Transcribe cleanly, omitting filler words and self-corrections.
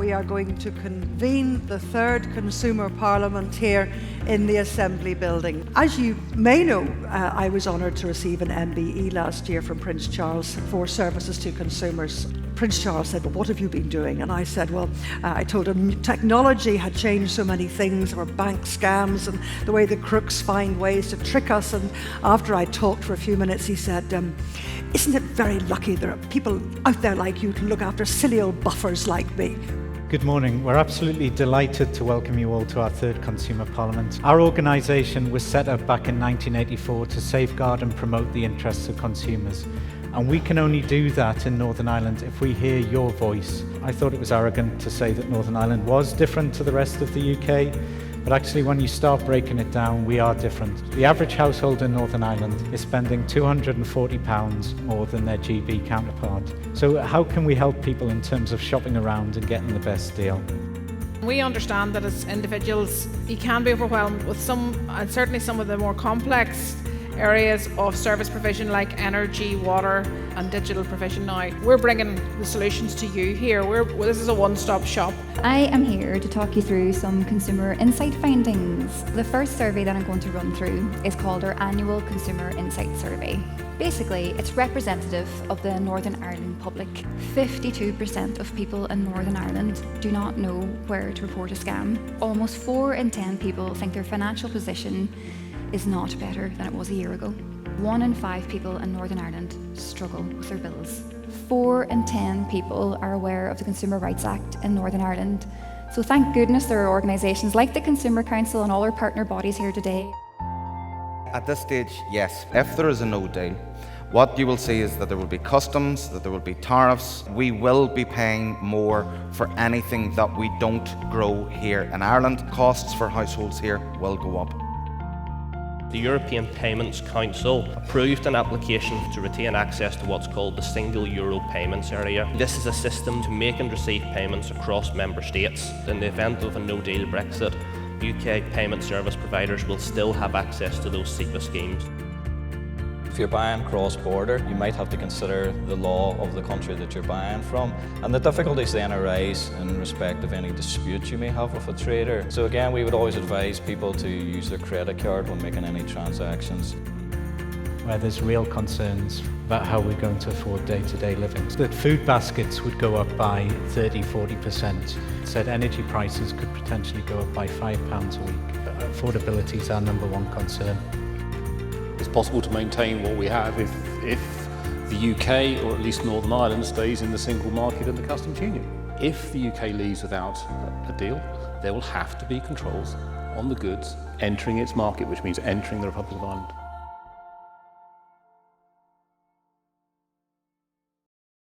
we are going to convene the third Consumer Parliament here in the Assembly building. As you may know, I was honoured to receive an MBE last year from Prince Charles for services to consumers. Prince Charles said, "Well, what have you been doing?" And I said, well, I told him technology had changed so many things. There were bank scams and the way the crooks find ways to trick us. And after I talked for a few minutes, he said, "Isn't it very lucky there are people out there like you to look after silly old buffers like me?" Good morning. We're absolutely delighted to welcome you all to our third Consumer Parliament. Our organisation was set up back in 1984 to safeguard and promote the interests of consumers. And we can only do that in Northern Ireland if we hear your voice. I thought it was arrogant to say that Northern Ireland was different to the rest of the UK, but actually when you start breaking it down, we are different. The average household in Northern Ireland is spending £240 more than their GB counterpart. So how can we help people in terms of shopping around and getting the best deal? We understand that as individuals, you can be overwhelmed with and certainly some of the more complex areas of service provision like energy, water and digital provision now. We're bringing the solutions to you here. This is a one-stop shop. I am here to talk you through some consumer insight findings. The first survey that I'm going to run through is called our Annual Consumer Insight Survey. Basically, it's representative of the Northern Ireland public. 52% of people in Northern Ireland do not know where to report a scam. Almost 4 in 10 people think their financial position is not better than it was a year ago. 1 in 5 people in Northern Ireland struggle with their bills. 4 in 10 people are aware of the Consumer Rights Act in Northern Ireland. So thank goodness there are organisations like the Consumer Council and all our partner bodies here today. At this stage, yes. If there is a no deal, what you will see is that there will be customs, that there will be tariffs. We will be paying more for anything that we don't grow here in Ireland. Costs for households here will go up. The European Payments Council approved an application to retain access to what's called the Single Euro Payments Area. This is a system to make and receive payments across member states. In the event of a no-deal Brexit, UK payment service providers will still have access to those SEPA schemes. If you're buying cross-border, you might have to consider the law of the country that you're buying from, and the difficulties then arise in respect of any dispute you may have with a trader. So again, we would always advise people to use their credit card when making any transactions. Where there's real concerns about how we're going to afford day-to-day living. That food baskets would go up by 30–40%. Said energy prices could potentially go up by £5 a week. Affordability is our number one concern. It's possible to maintain what we have if the UK, or at least Northern Ireland, stays in the single market and the customs union. If the UK leaves without a deal, there will have to be controls on the goods entering its market, which means entering the Republic of Ireland.